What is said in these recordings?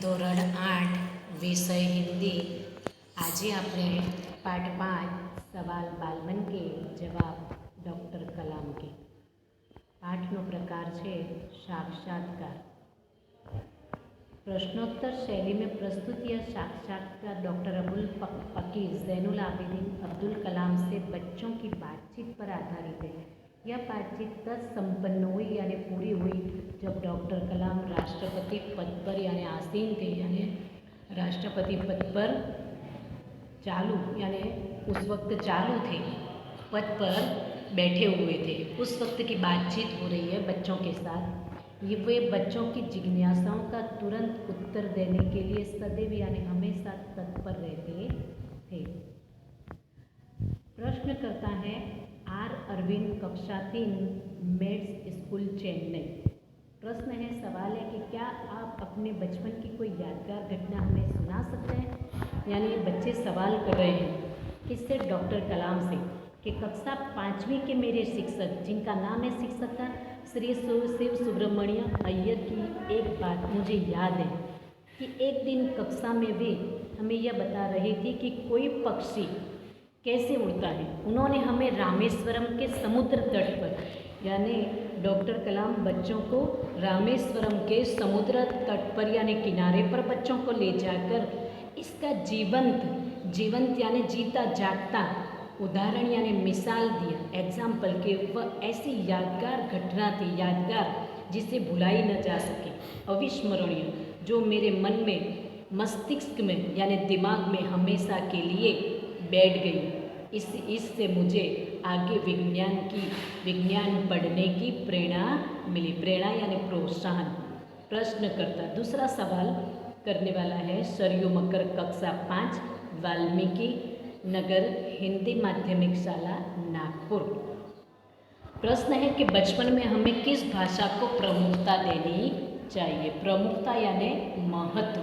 ધોરણ 8 વિષય હિન્દી। આજે આપણે પાઠ 5 સવાલ બાલમન કે જવાબ ડૉક્ટર કલામ કે। પાઠનો પ્રકાર છે साक्षात्कार। प्रश्नोत्तर शैली में प्रस्तुत यह साक्षात्कार डॉक्टर अबुल फकीर ज़ैनुल आबिदीन अब्दुल कलाम से बच्चों की बातचीत पर आधारित है। यह बातचीत तब संपन्न हुई यानी पूरी हुई जब डॉक्टर कलाम राष्ट्रपति पद पर यानी आसीन थे, यानी राष्ट्रपति पद पर चालू यानी उस वक्त चालू थे, पद पर बैठे हुए थे। उस वक्त की बातचीत हो रही है बच्चों के साथ। ये वे बच्चों की जिज्ञासाओं का तुरंत उत्तर देने के लिए सदैव यानी हमेशा तत्पर रहते थे। प्रश्न करता है आर अरविंद, कक्षा 3, मेड्स स्कूल, चेन्नई। प्रश्न है, सवाल है कि क्या आप अपने बचपन की कोई यादगार घटना हमें सुना सकते हैं। यानी बच्चे सवाल कर रहे हैं किससे? डॉक्टर कलाम से कि कक्षा 5वीं के मेरे शिक्षक, जिनका नाम है शिक्षक का श्री शिव सुब्रमण्य अय्यर की एक बात मुझे याद है कि एक दिन कक्षा में वे हमें यह बता रही थी कि कोई पक्षी कैसे उड़ता है। उन्होंने हमें रामेश्वरम के समुद्र तट पर यानी डॉक्टर कलाम बच्चों को रामेश्वरम के समुद्र तट पर यानी किनारे पर बच्चों को ले जाकर इसका जीवंत यानी जीता जागता उदाहरण यानी मिसाल दिया, एग्जाम्पल के वह ऐसी यादगार घटना थी, यादगार जिसे भुलाई न जा सके, अविस्मरणीय, जो मेरे मन में मस्तिष्क में यानी दिमाग में हमेशा के लिए बैठ गई। इससे मुझे आगे विज्ञान पढ़ने की प्रेरणा मिली। प्रेरणा यानी प्रोत्साहन। प्रश्नकर्ता दूसरा सवाल करने वाला है सरयू मकर, कक्षा 5, वाल्मीकि नगर हिंदी माध्यमिक शाला, नागपुर। प्रश्न है कि बचपन में हमें किस भाषा को प्रमुखता देनी चाहिए। प्रमुखता यानी महत्व,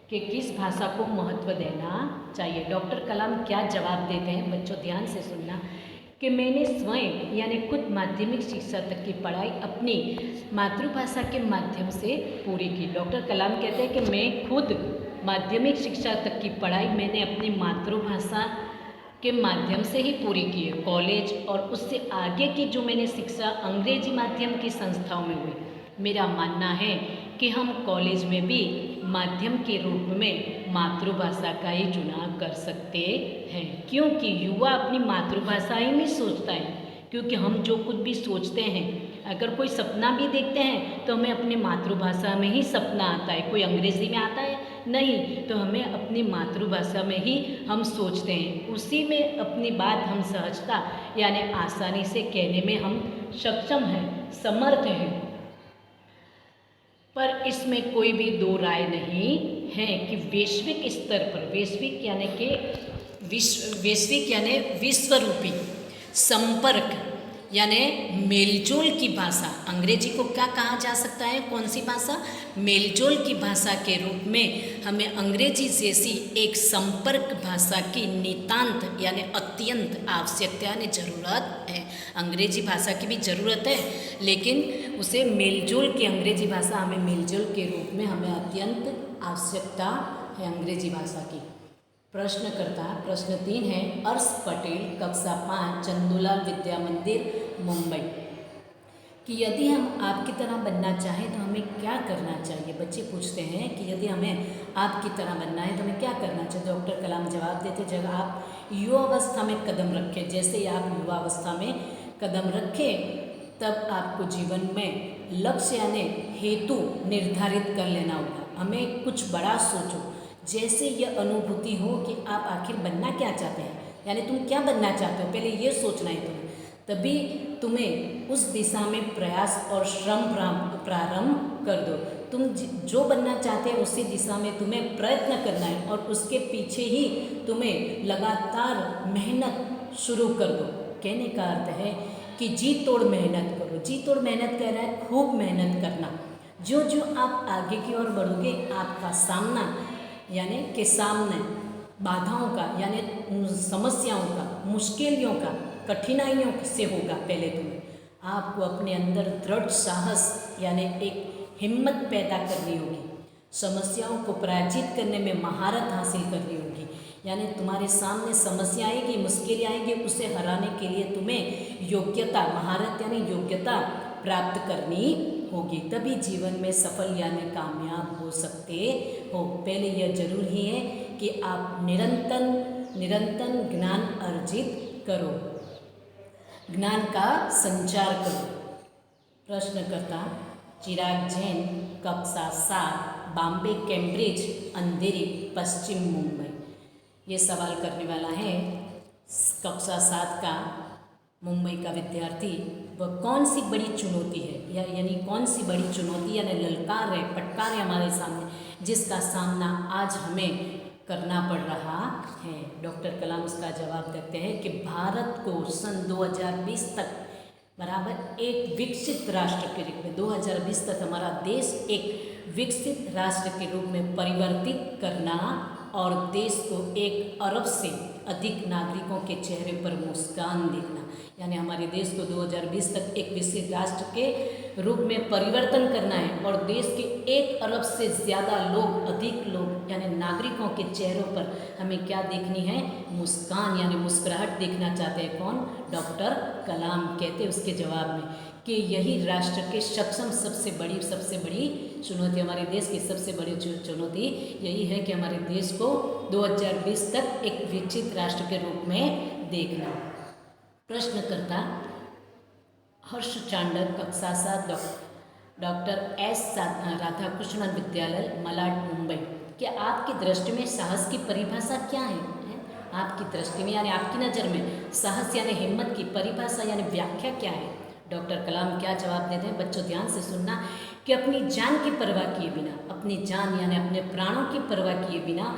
कि किस भाषा को महत्व देना चाहिए। डॉक्टर कलाम क्या जवाब देते हैं, बच्चों ध्यान से सुनना, कि मैंने स्वयं यानी खुद माध्यमिक शिक्षा तक की पढ़ाई अपनी मातृभाषा के माध्यम से पूरी की। डॉक्टर कलाम कहते हैं कि मैं खुद माध्यमिक शिक्षा तक की पढ़ाई मैंने अपनी मातृभाषा के माध्यम से ही पूरी की है। कॉलेज और उससे आगे की जो मैंने शिक्षा अंग्रेजी माध्यम की संस्थाओं में हुई। मेरा मानना है कि हम कॉलेज में भी माध्यम के रूप में मातृभाषा का ही चुनाव कर सकते हैं, क्योंकि युवा अपनी मातृभाषा ही में सोचता है। क्योंकि हम जो कुछ भी सोचते हैं, अगर कोई सपना भी देखते हैं तो हमें अपनी मातृभाषा में ही सपना आता है, कोई अंग्रेज़ी में आता है नहीं, तो हमें अपनी मातृभाषा में ही हम सोचते हैं। उसी में अपनी बात हम सहजता यानी आसानी से कहने में हम सक्षम हैं, समर्थ हैं। पर इसमें कोई भी दो राय नहीं है कि वैश्विक स्तर पर, वैश्विक यानी विश्वरूपी संपर्क यानी मेलजोल की भाषा, अंग्रेजी को क्या कहा जा सकता है, कौन सी भाषा? मेलजोल की भाषा के रूप में हमें अंग्रेजी जैसी एक संपर्क भाषा की नितांत यानी अत्यंत आवश्यकता यानी ज़रूरत है। अंग्रेजी भाषा की भी ज़रूरत है, लेकिन उसे मेलजोल की अंग्रेजी भाषा हमें मेलजोल के रूप में हमें अत्यंत आवश्यकता है अंग्रेजी भाषा की। प्रश्नकर्ता प्रश्न 3 है अर्श पटेल, कक्षा 5, चंदूलाल विद्या मंदिर, मुंबई, कि यदि हम आपकी तरह बनना चाहें तो हमें क्या करना चाहिए। बच्चे पूछते हैं कि यदि हमें आपकी तरह बनना है तो हमें क्या करना चाहिए। डॉक्टर कलाम जवाब देते, जब आप युवावस्था में कदम रखें, जैसे ही आप युवावस्था में कदम रखें तब आपको जीवन में लक्ष्य यानी हेतु निर्धारित कर लेना होगा। हमें कुछ बड़ा सोचो, जैसे यह अनुभूति हो कि आप आखिर बनना क्या चाहते हैं, यानी तुम क्या बनना चाहते हो, पहले ये सोचना है तुम्हें, तभी तुम्हें उस दिशा में प्रयास और श्रम प्रारंभ कर दो। तुम जो बनना चाहते हैं उसी दिशा में तुम्हें प्रयत्न करना है और उसके पीछे ही तुम्हें लगातार मेहनत शुरू कर दो। कहने का अर्थ है कि जी तोड़ मेहनत करो। जी तोड़ मेहनत कर रहा है, खूब मेहनत करना। जो जो आप आगे की ओर बढ़ोगे आपका सामना यानी के सामने बाधाओं का यानी समस्याओं का, मुश्किलों का, कठिनाइयों से होगा। पहले तुम्हें आपको अपने अंदर दृढ़ साहस यानी एक हिम्मत पैदा करनी होगी। समस्याओं को पराजित करने में महारत हासिल करनी होगी। यानी तुम्हारे सामने समस्या आएगी, मुश्किलें आएंगी, उसे हराने के लिए तुम्हें योग्यता, महारत यानी योग्यता प्राप्त करनी होगी, तभी जीवन में सफल यानी कामयाब हो सकते हो। पहले यह जरूरी है कि आप निरंतर ज्ञान अर्जित करो, ज्ञान का संचार करो। प्रश्नकर्ता चिराग जैन, कक्षा 7, बॉम्बे कैम्ब्रिज, अंधेरी, पश्चिम मुंबई। ये सवाल करने वाला है कक्षा 7 का मुंबई का विद्यार्थी। वह कौन सी बड़ी चुनौती है यानी कौन सी बड़ी चुनौती यानी ललकार है, फटकार है हमारे सामने, जिसका सामना आज हमें करना पड़ रहा है। डॉक्टर कलाम उसका जवाब देते हैं कि भारत को सन 2020 तक बराबर एक विकसित राष्ट्र के रूप में, 2020 तक हमारा देश एक विकसित राष्ट्र के रूप में परिवर्तित करना और देश को 1 अरब से अधिक नागरिकों के चेहरे पर मुस्कान देखना, यानी हमारे देश को 2020 तक एक विकसित राष्ट्र के रूप में परिवर्तन करना है और देश के 1 अरब से ज़्यादा लोग, अधिक लोग यानी नागरिकों के चेहरों पर हमें क्या देखनी है? मुस्कान यानी मुस्कुराहट देखना चाहते हैं। कौन? डॉक्टर कलाम कहते हैं उसके जवाब में कि यही राष्ट्र के सक्षम सबसे बड़ी चुनौती, हमारे देश की सबसे बड़ी चुनौती यही है कि हमारे देश को 2020 तक एक विकसित राष्ट्र के रूप में देखना। प्रश्नकर्ता हर्ष चांडक, कक्षा 7, डॉक्टर एस राधाकृष्णन विद्यालय, मलाड, मुंबई। क्या आपकी दृष्टि में साहस की परिभाषा क्या है? आपकी दृष्टि में यानी आपकी नज़र में साहस यानी हिम्मत की परिभाषा यानी व्याख्या क्या है? डॉक्टर कलाम क्या जवाब देते हैं? बच्चों ध्यान से सुनना कि अपनी जान की परवाह किए बिना, अपनी जान यानी अपने प्राणों की परवाह किए बिना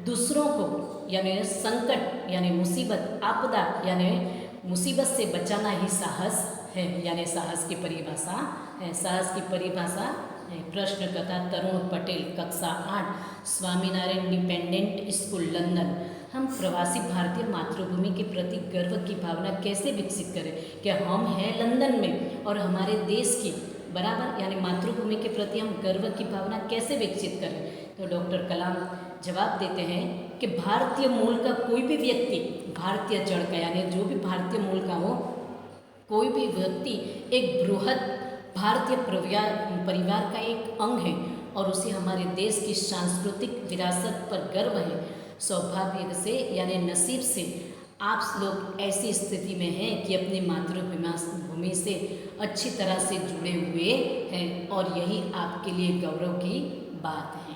दूसरों को यानी संकट यानी मुसीबत, आपदा यानी मुसीबत से बचाना ही साहस है, यानी साहस की परिभाषा है। साहस की परिभाषा है। प्रश्नकर्ता तरुण पटेल, कक्षा 8, स्वामीनारायण इंडिपेंडेंट स्कूल, लंदन। हम प्रवासी भारतीय मातृभूमि के प्रति गर्व की भावना कैसे विकसित करें? क्या हम हैं लंदन में और हमारे देश की बराबर यानी मातृभूमि के प्रति हम गर्व की भावना कैसे विकसित करें? तो डॉक्टर कलाम जवाब देते हैं कि भारतीय मूल का कोई भी व्यक्ति, भारतीय जड़ का यानी जो भी भारतीय मूल का हो, कोई भी व्यक्ति एक बृहद भारतीय परिवार का एक अंग है और उसे हमारे देश की सांस्कृतिक विरासत पर गर्व है। सौभाग्य से यानी नसीब से आप लोग ऐसी स्थिति में हैं कि अपनी मातृभूमि से अच्छी तरह से जुड़े हुए हैं और यही आपके लिए गौरव की बात है।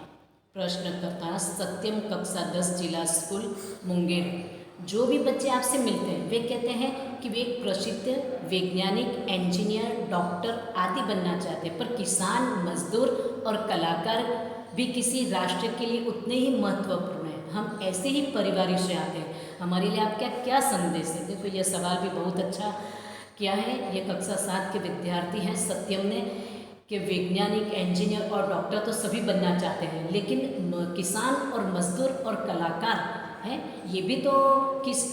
प्रश्नकर्ता सत्यम, कक्षा 10, जिला स्कूल, मुंगेर। जो भी बच्चे आपसे मिलते हैं वे कहते हैं कि वे एक प्रसिद्ध वैज्ञानिक, इंजीनियर, डॉक्टर आदि बनना चाहते हैं, पर किसान, मजदूर और कलाकार भी किसी राष्ट्र के लिए उतने ही महत्वपूर्ण हैं। हम ऐसे ही परिवार से आते हैं, हमारे लिए आपका क्या संदेश है? देखो ये सवाल भी बहुत अच्छा किया है। ये कक्षा 7 के विद्यार्थी हैं सत्यम ने कि वैज्ञानिक, इंजीनियर और डॉक्टर तो सभी बनना चाहते हैं, लेकिन किसान और मजदूर और कलाकार हैं ये भी तो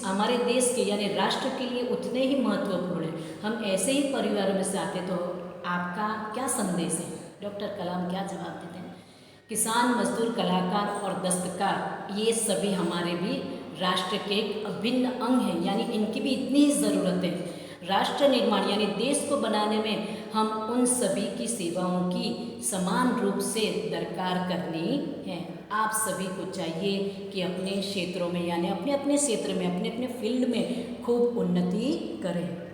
हमारे देश के यानी राष्ट्र के लिए उतने ही महत्वपूर्ण हैं। हम ऐसे ही परिवारों में से आते, तो आपका क्या संदेश है? डॉक्टर कलाम क्या जवाब देते हैं? किसान, मजदूर, कलाकार और दस्तकार ये सभी हमारे भी राष्ट्र के एक अभिन्न अंग हैं, यानी इनकी भी इतनी ही ज़रूरत है। राष्ट्र निर्माण यानी देश को बनाने में हम उन सभी की सेवाओं की समान रूप से दरकार करनी है। आप सभी को चाहिए कि अपने क्षेत्रों में यानी अपने अपने क्षेत्र में, अपने अपने फील्ड में खूब उन्नति करें।